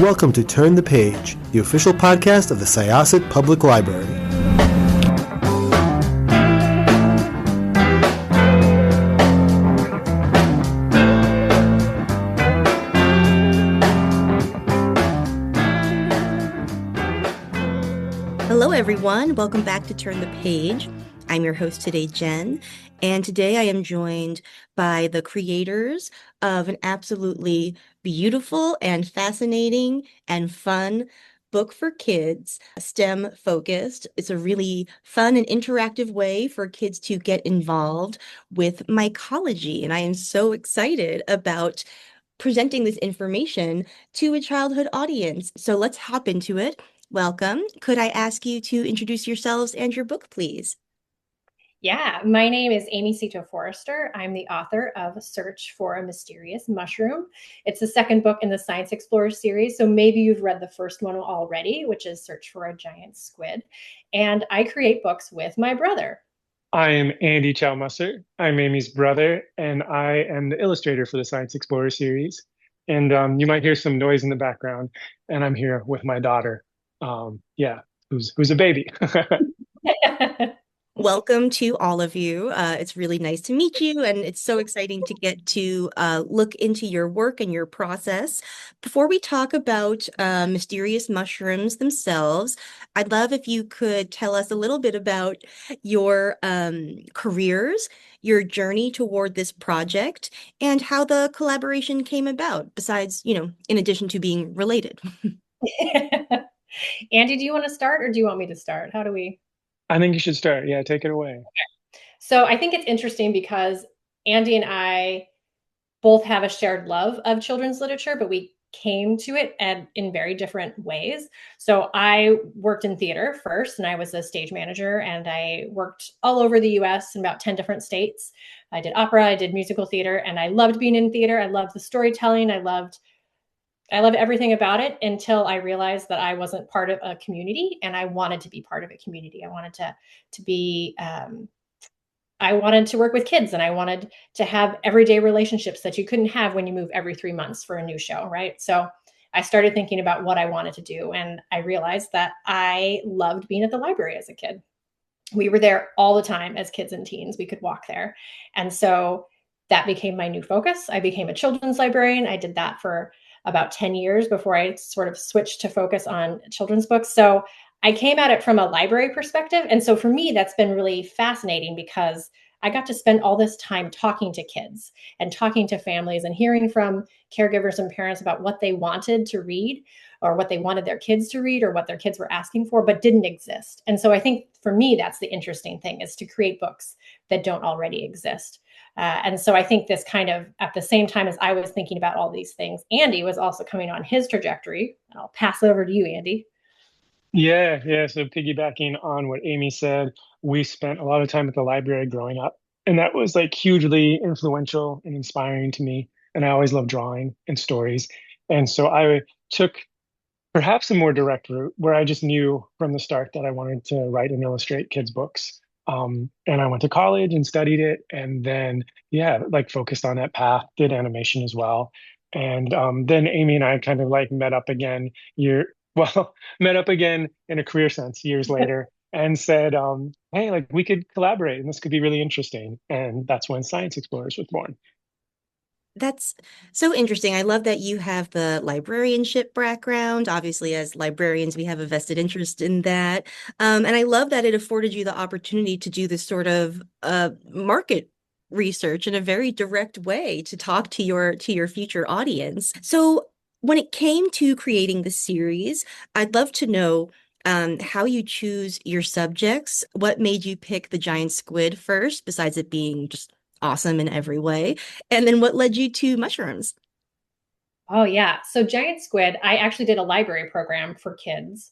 welcome to Turn the Page, the official podcast of the Syosset Public Library. Hello, everyone. Welcome back to Turn the Page. I'm your host today, Jen, and today I am joined by the creators of an absolutely beautiful and fascinating and fun book for kids, STEM focused. It's a really fun and interactive way for kids to get involved with mycology, and I am so excited about presenting this information to a childhood audience. So let's hop into it. Welcome. Could I ask you to introduce yourselves and your book, please? Yeah, my name is Seto Forrester. I'm the author of Search for a Mysterious Mushroom. It's the second book in the Science Explorer series, so maybe you've read the first one already, which is Search for a Giant Squid. And I create books with my brother. I am Chou Musser. I'm Amy's brother, and I am the illustrator for the Science Explorer series. And you might hear some noise in the background, and I'm here with my daughter. Who's a baby. Welcome to all of you. It's really nice to meet you, and it's so exciting to get to look into your work and your process. Before we talk about mysterious mushrooms themselves, I'd love if you could tell us a little bit about your careers, your journey toward this project, and how the collaboration came about, besides, in addition to being related. Andy, do you want to start or do you want me to start? How do we? I think you should start. Yeah, take it away. So I think it's interesting because Andy and I both have a shared love of children's literature, but we came to it in very different ways. So I worked in theater first, and I was a stage manager, and I worked all over the US in about 10 different states. I did opera, I did musical theater, and I loved being in theater. I loved the storytelling. I loved everything about it until I realized that I wasn't part of a community, and I wanted to be part of a community. I wanted to be I wanted to work with kids, and I wanted to have everyday relationships that you couldn't have when you move every 3 months for a new show, right? So I started thinking about what I wanted to do, and I realized that I loved being at the library as a kid. We were there all the time as kids and teens. We could walk there. And so that became my new focus. I became a children's librarian. I did that for about 10 years before I sort of switched to focus on children's books. So I came at it from a library perspective. And so for me, that's been really fascinating because I got to spend all this time talking to kids and talking to families and hearing from caregivers and parents about what they wanted to read or what they wanted their kids to read or what their kids were asking for, but didn't exist. And so I think for me, that's the interesting thing, is to create books that don't already exist. And so I think this kind of, at the same time as I was thinking about all these things, Andy was also coming on his trajectory. I'll pass it over to you, Andy. Yeah. So piggybacking on what Amy said, we spent a lot of time at the library growing up, and that was like hugely influential and inspiring to me. And I always loved drawing and stories. And so I took perhaps a more direct route where I just knew from the start that I wanted to write and illustrate kids' books. And I went to college and studied it, and then like focused on that path, did animation as well. And then Amy and I kind of like met up again met up again in a career sense years later and said, hey, like we could collaborate and this could be really interesting. And that's when Science Explorers was born. That's so interesting. I love that you have the librarianship background. Obviously, as librarians, we have a vested interest in that. And I love that it afforded you the opportunity to do this sort of market research in a very direct way to talk to your future audience. So when it came to creating the series, I'd love to know how you choose your subjects. What made you pick the giant squid first, besides it being just awesome in every way? And then what led you to mushrooms? Oh, yeah. So Giant Squid, I actually did a library program for kids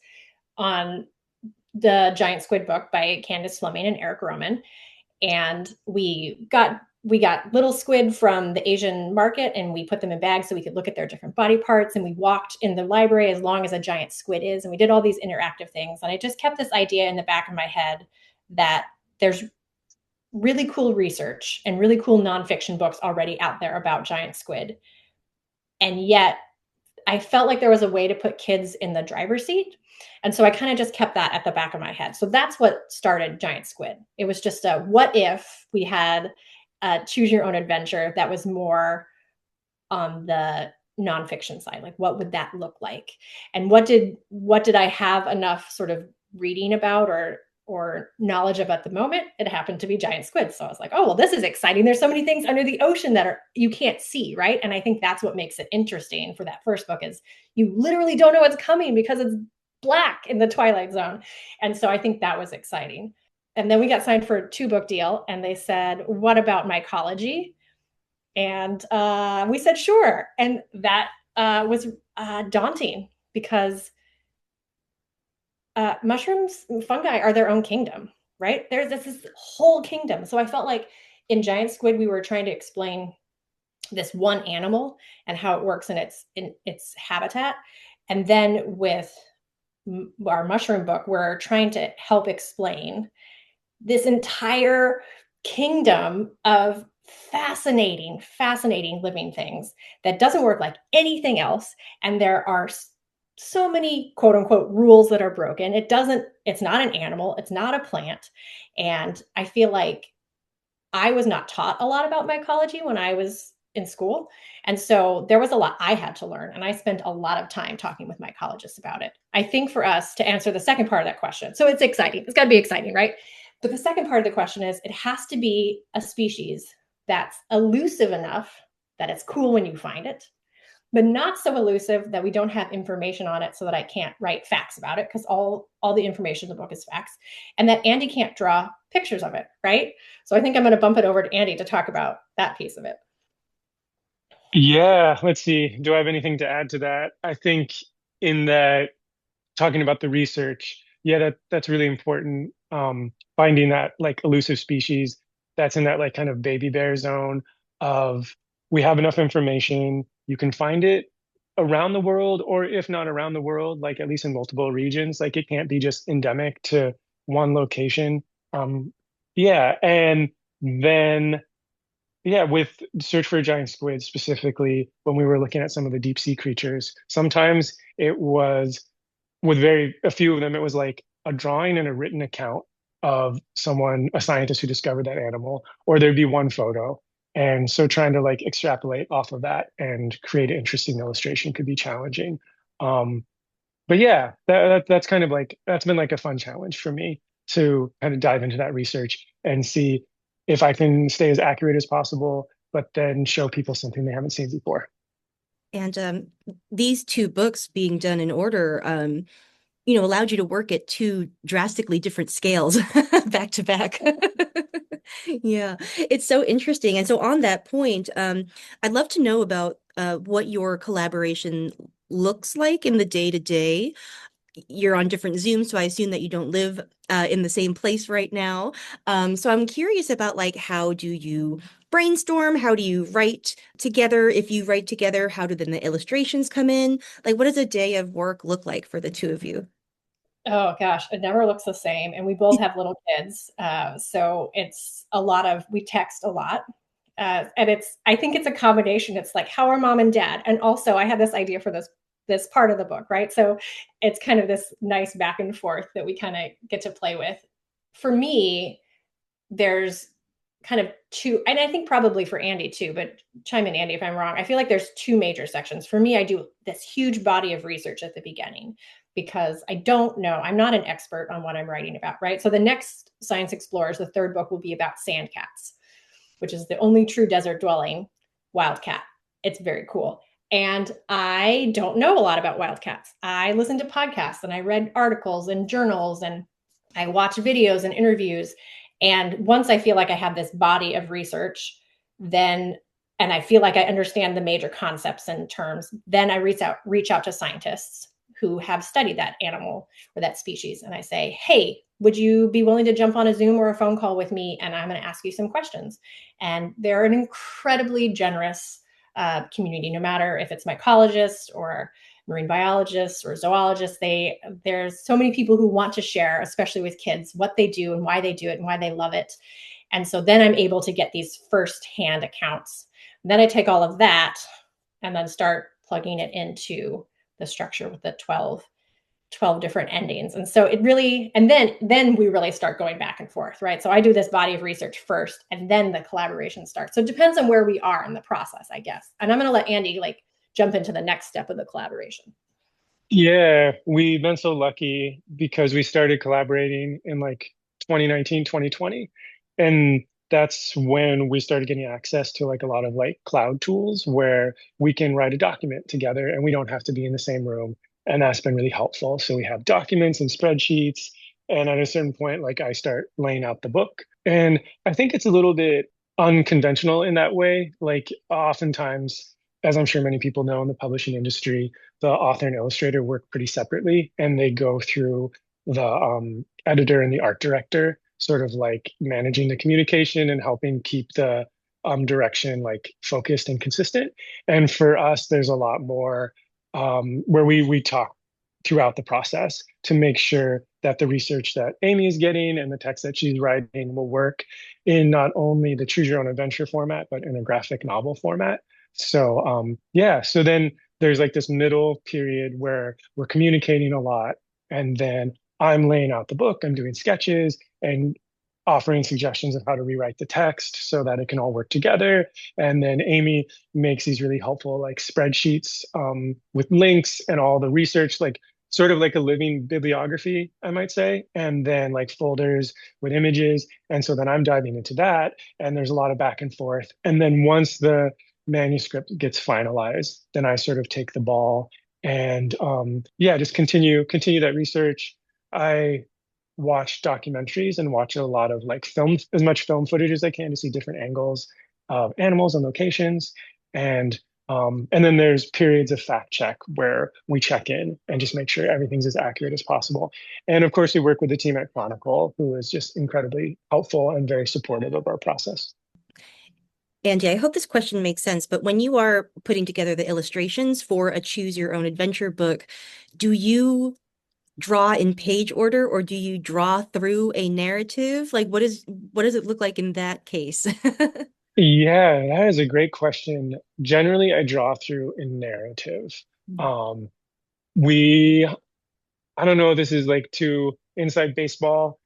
on the Giant Squid book by Candace Fleming and Eric Roman. And we got little squid from the Asian market, and we put them in bags so we could look at their different body parts. And we walked in the library as long as a giant squid is. And we did all these interactive things. And I just kept this idea in the back of my head that there's really cool research and really cool nonfiction books already out there about giant squid. And yet I felt like there was a way to put kids in the driver's seat. And so I kind of just kept that at the back of my head. So that's what started Giant Squid. It was just a what if we had a choose your own adventure that was more on the nonfiction side. Like, what would that look like? And what did I have enough sort of reading about or knowledge of at the moment? It happened to be giant squid. So I was like, oh, well, this is exciting. There's so many things under the ocean that are you can't see, right? And I think that's what makes it interesting for that first book is you literally don't know what's coming because it's black in the Twilight Zone. And so I think that was exciting. And then we got signed for a 2-book deal, and they said, what about mycology? And we said, sure. And that was daunting because mushrooms, fungi are their own kingdom, right? There's this whole kingdom. So I felt like in Giant Squid, we were trying to explain this one animal and how it works in its habitat. And then with our mushroom book, we're trying to help explain this entire kingdom of fascinating living things that doesn't work like anything else. And there are so many quote unquote rules that are broken. It's not an animal, it's not a plant. And I feel like I was not taught a lot about mycology when I was in school. And so there was a lot I had to learn. And I spent a lot of time talking with mycologists about it. I think for us to answer the second part of that question, so it's exciting. It's got to be exciting, right? But the second part of the question is it has to be a species that's elusive enough that it's cool when you find it, but not so elusive that we don't have information on it so that I can't write facts about it because all the information in the book is facts, and that Andy can't draw pictures of it, right? So I think I'm going to bump it over to Andy to talk about that piece of it. Yeah, let's see. Do I have anything to add to that? I think in that talking about the research, yeah, that's really important. Finding that like elusive species that's in that like kind of baby bear zone of we have enough information, you can find it around the world, or if not around the world, like at least in multiple regions. Like it can't be just endemic to one location. Yeah, and then yeah, with Search for a Giant Squid specifically, when we were looking at some of the deep sea creatures, sometimes it was with a few of them, it was like a drawing and a written account of someone, a scientist who discovered that animal, or there'd be one photo. And so trying to like extrapolate off of that and create an interesting illustration could be challenging. But yeah, that's kind of like that's been like a fun challenge for me to kind of dive into that research and see if I can stay as accurate as possible, but then show people something they haven't seen before. And these 2 books being done in order, allowed you to work at 2 drastically different scales back to back. Yeah, it's so interesting. And so on that point, I'd love to know about what your collaboration looks like in the day to day. You're on different Zooms, so I assume that you don't live in the same place right now. So I'm curious about like how do you brainstorm? How do you write together? If you write together, how do then the illustrations come in? Like, what does a day of work look like for the 2 of you? Oh gosh, it never looks the same. And we both have little kids. So it's we text a lot. And I think it's a combination. It's like, how are mom and dad? And also I had this idea for this part of the book, right? So it's kind of this nice back and forth that we kind of get to play with. For me, there's kind of 2, and I think probably for Andy too, but chime in, Andy, if I'm wrong. I feel like there's 2 major sections. For me, I do this huge body of research at the beginning because I don't know, I'm not an expert on what I'm writing about, right? So the next Science Explorers, the 3rd book, will be about sand cats, which is the only true desert dwelling wildcat. It's very cool. And I don't know a lot about wildcats. I listen to podcasts and I read articles and journals and I watch videos and interviews. And once I feel like I have this body of research, and I feel like I understand the major concepts and terms, then I reach out to scientists who have studied that animal or that species. And I say, hey, would you be willing to jump on a Zoom or a phone call with me? And I'm going to ask you some questions. And they're an incredibly generous community, no matter if it's mycologists or marine biologists or zoologists. There's so many people who want to share, especially with kids, what they do and why they do it and why they love it. And so then I'm able to get these firsthand accounts. And then I take all of that and then start plugging it into the structure with the 12 different endings. And so it really, and then we really start going back and forth, right? So I do this body of research first, and then the collaboration starts. So it depends on where we are in the process, I guess. And I'm going to let Andy like jump into the next step of the collaboration. Yeah, we've been so lucky because we started collaborating in like 2019, 2020. And that's when we started getting access to like a lot of like cloud tools where we can write a document together and we don't have to be in the same room. And that's been really helpful. So we have documents and spreadsheets. And at a certain point, like I start laying out the book. And I think it's a little bit unconventional in that way. Like oftentimes, as I'm sure many people know in the publishing industry, the author and illustrator work pretty separately, and they go through the editor and the art director, sort of like managing the communication and helping keep the direction like focused and consistent. And for us, there's a lot more where we talk throughout the process to make sure that the research that Amy is getting and the text that she's writing will work in not only the choose your own adventure format, but in a graphic novel format. So yeah, so then there's like this middle period where we're communicating a lot, and then I'm laying out the book, I'm doing sketches and offering suggestions of how to rewrite the text so that it can all work together. And then Amy makes these really helpful like spreadsheets with links and all the research, like sort of like a living bibliography, I might say, and then like folders with images. And so then I'm diving into that, and there's a lot of back and forth. And then once the manuscript gets finalized, then I sort of take the ball and yeah, just continue that research. I watch documentaries and watch a lot of like film, as much film footage as I can to see different angles of animals and locations. And then there's periods of fact check where we check in and just make sure everything's as accurate as possible. And of course, we work with the team at Chronicle, who is just incredibly helpful and very supportive of our process. Andy, I hope this question makes sense, but when you are putting together the illustrations for a choose your own adventure book, do you draw in page order or do you draw through a narrative? Like what does it look like in that case? Yeah, that is a great question. Generally, I draw through a narrative. Um, we, I don't know if this is like too inside baseball,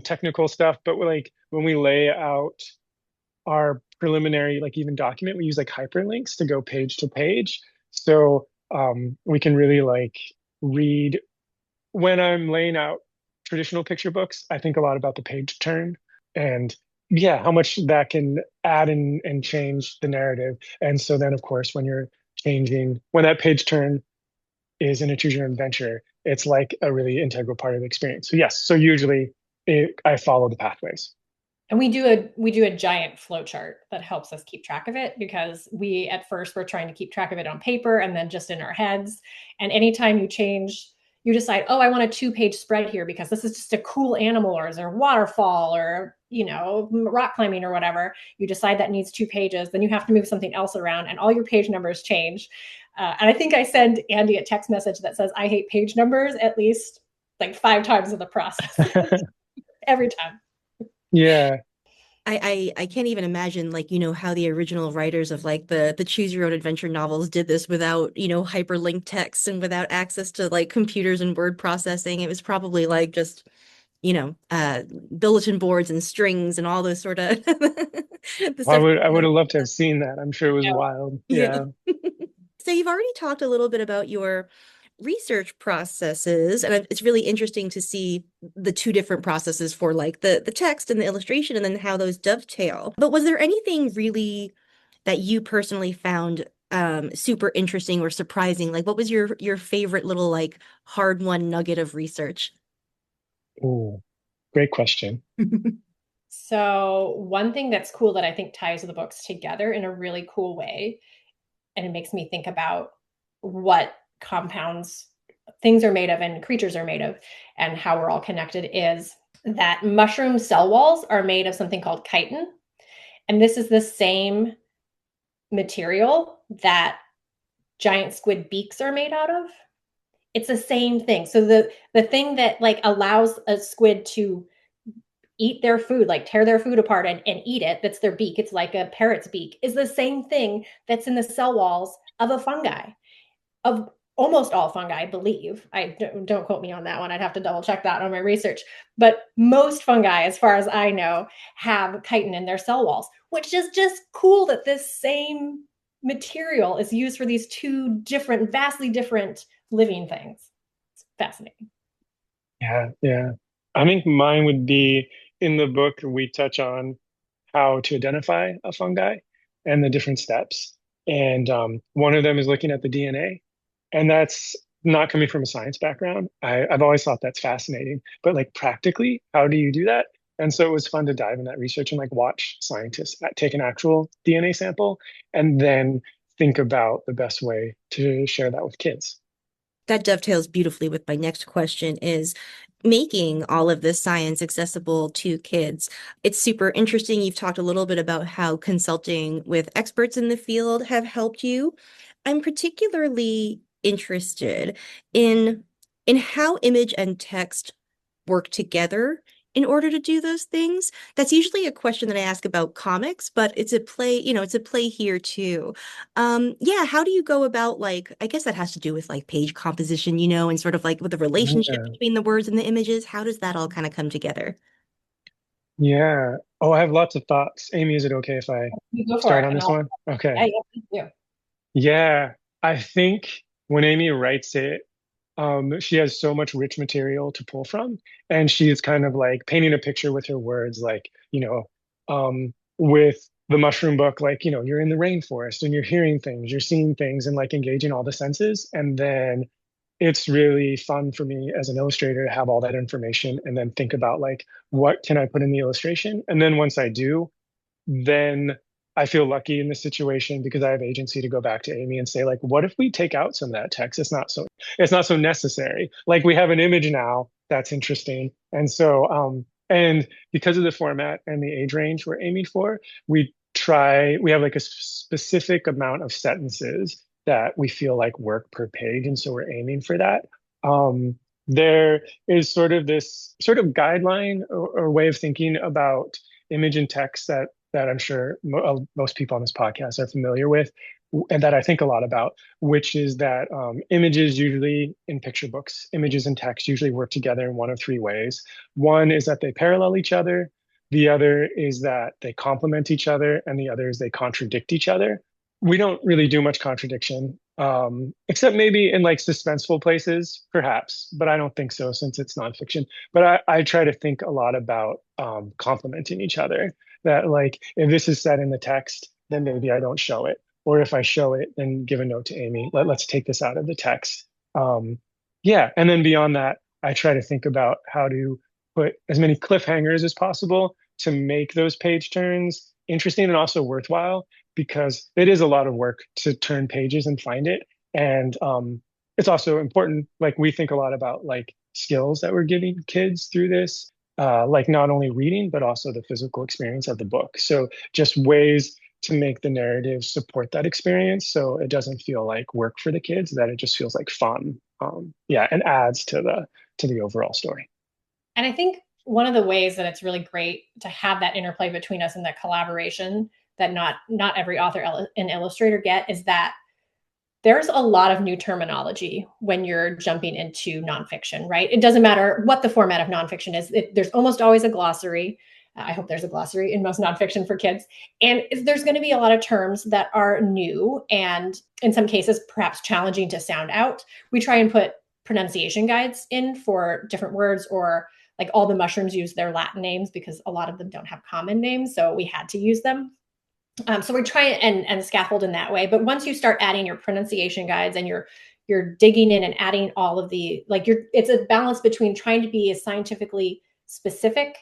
technical stuff, but we're like when we lay out our preliminary, like even document, we use like hyperlinks to go page to page. So we can really like read when I'm laying out traditional picture books, I think a lot about the page turn and yeah, how much that can add and change the narrative. And so then, of course, when you're changing, when that page turn is in a choose your own adventure, it's like a really integral part of the experience. So yes, so usually I follow the pathways. And we do a giant flow chart that helps us keep track of it, because we at first were trying to keep track of it on paper and then just in our heads. And anytime you change, you decide, oh, I want a 2-page spread here because this is just a cool animal, or is there a waterfall, or rock climbing or whatever. You decide that needs 2 pages, then you have to move something else around, and all your page numbers change. And I think I send Andy a text message that says, I hate page numbers at least like 5 times in the process. Every time. Yeah. I can't even imagine like, how the original writers of like the choose your own adventure novels did this without, hyperlinked text and without access to like computers and word processing. It was probably like just, bulletin boards and strings and all those sort of the stuff. I would have loved to have seen that. I'm sure it was wild. Yeah. Yeah. So you've already talked a little bit about your research processes, and it's really interesting to see the two different processes for like the text and the illustration and then how those dovetail. But was there anything really that you personally found super interesting or surprising? Like what was your favorite little like hard won nugget of research? Oh, great question. So one thing that's cool that I think ties the books together in a really cool way, and it makes me think about what compounds things are made of and creatures are made of and how we're all connected, is that mushroom cell walls are made of something called chitin. And this is the same material that giant squid beaks are made out of. It's the same thing. So the thing that like allows a squid to eat their food, like tear their food apart and eat it, that's their beak, it's like a parrot's beak, is the same thing that's in the cell walls of a fungi. of almost all fungi, I believe. I don't quote me on that one. I'd have to double check that on my research. But most fungi, as far as I know, have chitin in their cell walls, which is just cool that this same material is used for these two different, vastly different living things. It's fascinating. Yeah, yeah. I think mine would be in the book, we touch on how to identify a fungi and the different steps. And one of them is looking at the DNA. And that's not coming from a science background. I've always thought that's fascinating. But like practically, how do you do that? And so it was fun to dive in that research and like watch scientists take an actual DNA sample and then think about the best way to share that with kids. That dovetails beautifully with my next question is making all of this science accessible to kids. It's super interesting. You've talked a little bit about how consulting with experts in the field have helped you. I'm particularly interested in how image and text work together in order to do those things. That's usually a question that I ask about comics, but it's a play, it's a play here too. Yeah, how do you go about like, I guess that has to do with like page composition, and sort of like with the relationship Yeah. between the words and the images. How does that all kind of come together? Yeah. Oh, I have lots of thoughts. Amy, is it okay if I You go for start it, on and this I'll. one? Okay. Yeah, yeah, yeah. Yeah. I think when Amy writes it, she has so much rich material to pull from, and she is kind of like painting a picture with her words, like, with the mushroom book, like, you're in the rainforest and you're hearing things, you're seeing things, and like engaging all the senses. And then it's really fun for me as an illustrator to have all that information and then think about like, what can I put in the illustration? And then once I do, then I feel lucky in this situation because I have agency to go back to Amy and say, like, what if we take out some of that text? It's not so necessary. Like we have an image now that's interesting. And so and because of the format and the age range we're aiming for, we have like a specific amount of sentences that we feel like work per page. And so we're aiming for that. There is sort of this sort of guideline or way of thinking about image and text that I'm sure most people on this podcast are familiar with, and that I think a lot about, which is that images usually in picture books, images and text usually work together in one of three ways. One is that they parallel each other. The other is that they complement each other, and the other is they contradict each other. We don't really do much contradiction, except maybe in like suspenseful places, perhaps, but I don't think so since it's nonfiction. But I try to think a lot about complementing each other, that like if this is said in the text, then maybe I don't show it. Or if I show it, then give a note to Amy. Let's take this out of the text. Yeah. And then beyond that, I try to think about how to put as many cliffhangers as possible to make those page turns interesting and also worthwhile, because it is a lot of work to turn pages and find it. And it's also important, like we think a lot about like skills that we're giving kids through this, like not only reading, but also the physical experience of the book. So just ways to make the narrative support that experience so it doesn't feel like work for the kids, that it just feels like fun. Yeah, and adds to the overall story. And I think one of the ways that it's really great to have that interplay between us and that collaboration that not every author and illustrator get is that there's a lot of new terminology when you're jumping into nonfiction, right? It doesn't matter what the format of nonfiction is. There's almost always a glossary. I hope there's a glossary in most nonfiction for kids. And there's going to be a lot of terms that are new and in some cases, perhaps challenging to sound out. We try and put pronunciation guides in for different words, or like all the mushrooms use their Latin names because a lot of them don't have common names. So we had to use them. So we try and scaffold in that way. But once you start adding your pronunciation guides and you're digging in and adding all of the it's a balance between trying to be as scientifically specific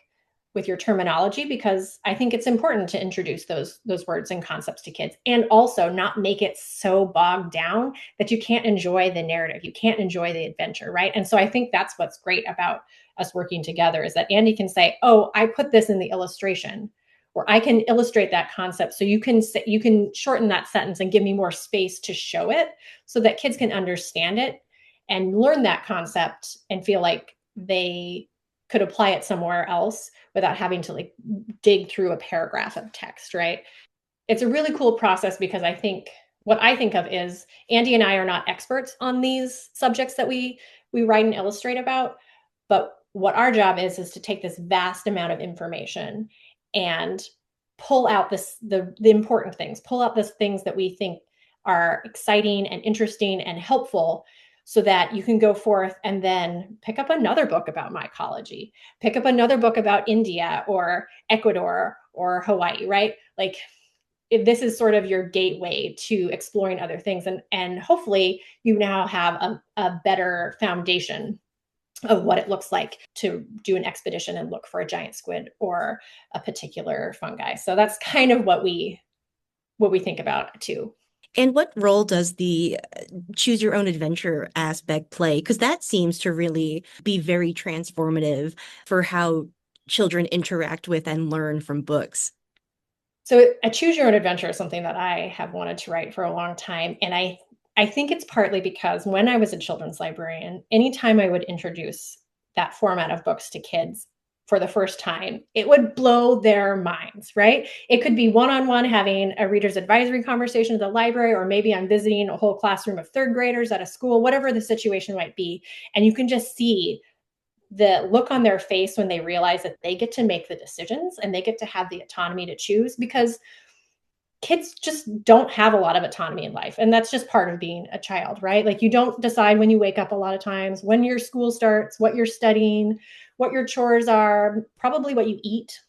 with your terminology, because I think it's important to introduce those words and concepts to kids, and also not make it so bogged down that you can't enjoy the narrative, you can't enjoy the adventure, right? And so I think that's what's great about us working together is that Andy can say, "Oh, I put this in the illustration." Or I can illustrate that concept. So you can shorten that sentence and give me more space to show it so that kids can understand it and learn that concept and feel like they could apply it somewhere else without having to like dig through a paragraph of text, right? It's a really cool process because I think what I think of is Andy and I are not experts on these subjects that we write and illustrate about, but what our job is to take this vast amount of information and pull out the important things, pull out the things that we think are exciting and interesting and helpful, so that you can go forth and then pick up another book about mycology, pick up another book about India or Ecuador or Hawaii, right? Like, this is sort of your gateway to exploring other things, and hopefully you now have a better foundation of what it looks like to do an expedition and look for a giant squid or a particular fungi. So that's kind of what we think about too. And what role does the choose your own adventure aspect play? Because that seems to really be very transformative for how children interact with and learn from books. So a choose your own adventure is something that I have wanted to write for a long time. And I think it's partly because when I was a children's librarian, anytime I would introduce that format of books to kids for the first time, it would blow their minds, right? It could be one-on-one having a reader's advisory conversation at the library, or maybe I'm visiting a whole classroom of third graders at a school, whatever the situation might be. And you can just see the look on their face when they realize that they get to make the decisions and they get to have the autonomy to choose, because kids just don't have a lot of autonomy in life. And that's just part of being a child, right? Like, you don't decide when you wake up a lot of times, when your school starts, what you're studying, what your chores are, probably what you eat.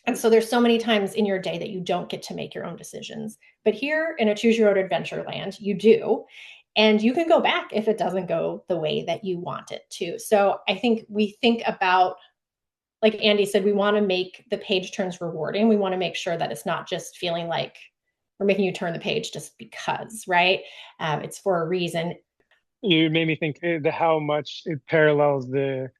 And so there's so many times in your day that you don't get to make your own decisions. But here in a choose your own adventure land, you do. And you can go back if it doesn't go the way that you want it to. So I think we think about, like Andy said, we want to make the page turns rewarding. We want to make sure that it's not just feeling like we're making you turn the page just because, right? It's for a reason. You made me think how much it parallels the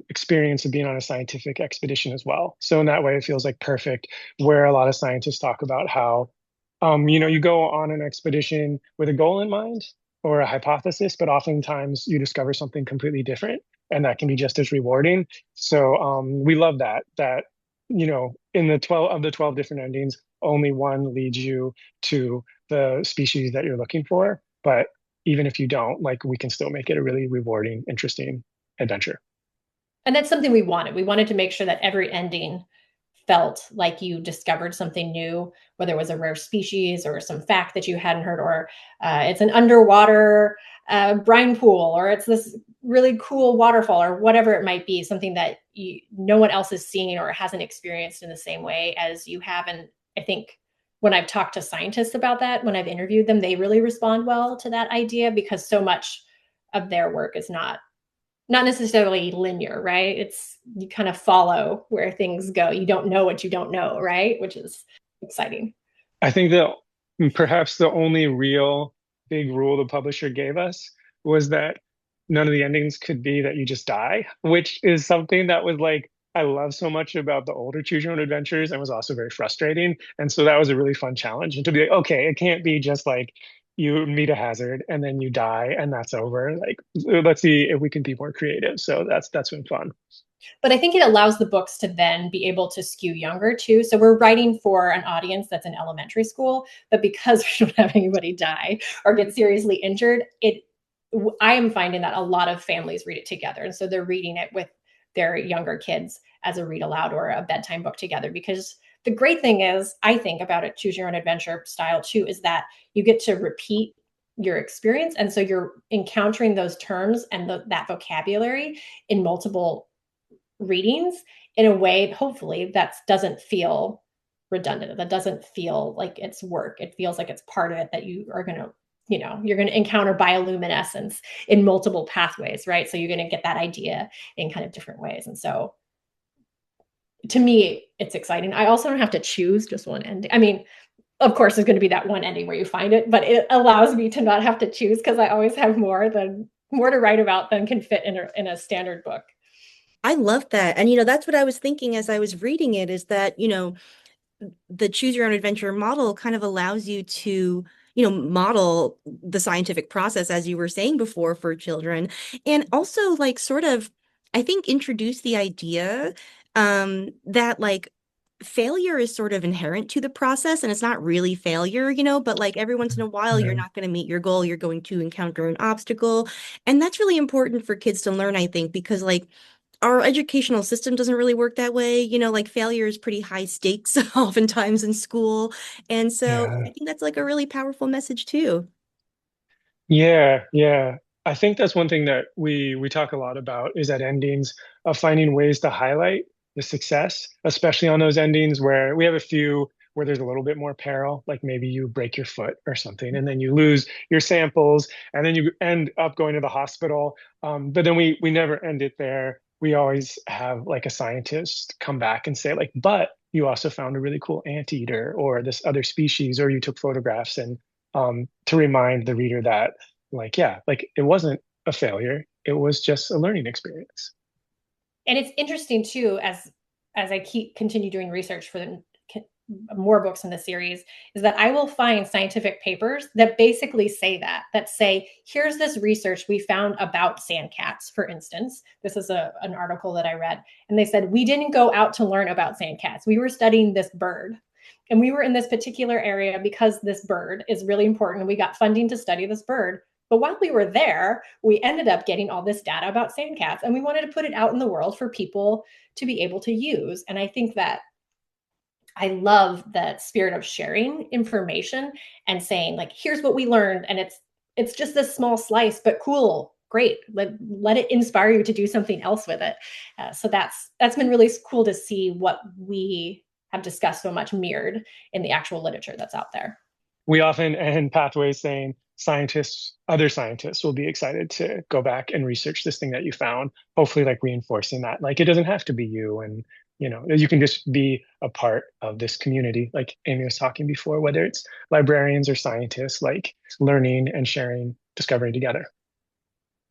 experience of being on a scientific expedition as well. So in that way, it feels like perfect, where a lot of scientists talk about how, you go on an expedition with a goal in mind or a hypothesis, but oftentimes you discover something completely different, and that can be just as rewarding. So we love that, in the 12 different endings, only one leads you to the species that you're looking for. But even if you don't, like, we can still make it a really rewarding, interesting adventure. And that's something we wanted. We wanted to make sure that every ending felt like you discovered something new, whether it was a rare species or some fact that you hadn't heard, or it's an underwater brine pool, or it's this really cool waterfall, or whatever it might be, something that no one else has seen or hasn't experienced in the same way as you have. And I think when I've talked to scientists about that, when I've interviewed them, they really respond well to that idea, because so much of their work is not necessarily linear, right? It's, you kind of follow where things go. You don't know what you don't know, right? Which is exciting. I think that perhaps the only real big rule the publisher gave us was that none of the endings could be that you just die, which is something that was like, I love so much about the older Choose Your Own Adventures, and was also very frustrating. And so that was a really fun challenge. And to be like, okay, it can't be just like you meet a hazard and then you die and that's over. Like, let's see if we can be more creative. So that's been fun. But I think it allows the books to then be able to skew younger too. So we're writing for an audience that's in elementary school, but because we don't have anybody die or get seriously injured, I am finding that a lot of families read it together. And so they're reading it with their younger kids as a read aloud or a bedtime book together. Because the great thing is, I think, about a choose your own adventure style too, is that you get to repeat your experience. And so you're encountering those terms and that vocabulary in multiple readings in a way, hopefully, that doesn't feel redundant, that doesn't feel like it's work. It feels like it's part of it, that you are going to, you're going to encounter bioluminescence in multiple pathways, right? So you're going to get that idea in kind of different ways. And so to me, it's exciting. I also don't have to choose just one ending. I mean, of course, there's going to be that one ending where you find it, but it allows me to not have to choose, because I always have more to write about than can fit in a standard book. I love that. And, that's what I was thinking as I was reading it, is that, the choose your own adventure model kind of allows you to, model the scientific process, as you were saying before, for children. And also, like, sort of, I think, introduce the idea that, like, failure is sort of inherent to the process, and it's not really failure, but like every once in a while, you're Right. not going to meet your goal. You're going to encounter an obstacle. And that's really important for kids to learn, I think, because like our educational system doesn't really work that way. Like failure is pretty high stakes oftentimes in school. And so I Yeah. think that's like a really powerful message too. Yeah, yeah. I think that's one thing that we talk a lot about is at endings of finding ways to highlight the success, especially on those endings where we have a few where there's a little bit more peril, like maybe you break your foot or something, and then you lose your samples, and then you end up going to the hospital. But then we never end it there. We always have like a scientist come back and say like, but you also found a really cool anteater or this other species, or you took photographs and to remind the reader that like yeah like it wasn't a failure, it was just a learning experience. And it's interesting too, as I keep continue doing research for more books in the series, is that I will find scientific papers that basically say that say, here's this research we found about sand cats, for instance. This is an article that I read, and they said, we didn't go out to learn about sand cats. We were studying this bird. And we were in this particular area because this bird is really important. We got funding to study this bird. But while we were there, we ended up getting all this data about sand cats, and we wanted to put it out in the world for people to be able to use. And I think that I love that spirit of sharing information and saying like, here's what we learned. And it's just this small slice, but cool, great. Let it inspire you to do something else with it. So that's been really cool to see what we have discussed so much mirrored in the actual literature that's out there. We often end pathways saying other scientists will be excited to go back and research this thing that you found, hopefully like reinforcing that like it doesn't have to be you, and you can just be a part of this community like Amy was talking before, whether it's librarians or scientists, like learning and sharing, discovering together.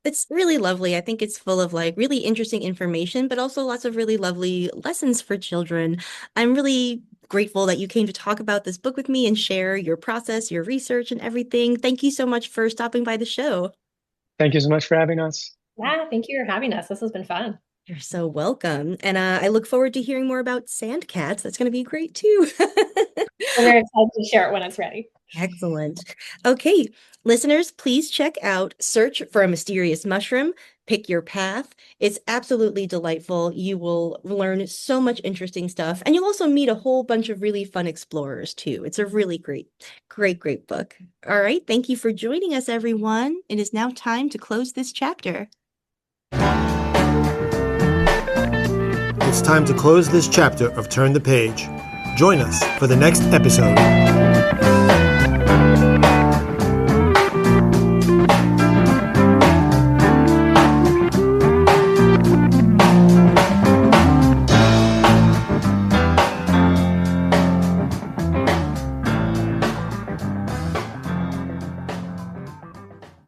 It's really lovely. I think it's full of like really interesting information, but also lots of really lovely lessons for children. I'm really grateful that you came to talk about this book with me and share your process, your research, and everything. Thank you so much for stopping by the show. Thank you so much for having us. Yeah, thank you for having us. This has been fun. You're so welcome. And I look forward to hearing more about sand cats. That's going to be great too. We're very excited to share it when it's ready. Excellent. Okay, listeners, please check out Search for a Mysterious Mushroom. Pick your path. It's absolutely delightful. You will learn so much interesting stuff, and you'll also meet a whole bunch of really fun explorers too. It's a really great book. All right, thank you for joining us, everyone. It is now time to close this chapter. It's time to close this chapter of Turn the Page. Join us for the next episode.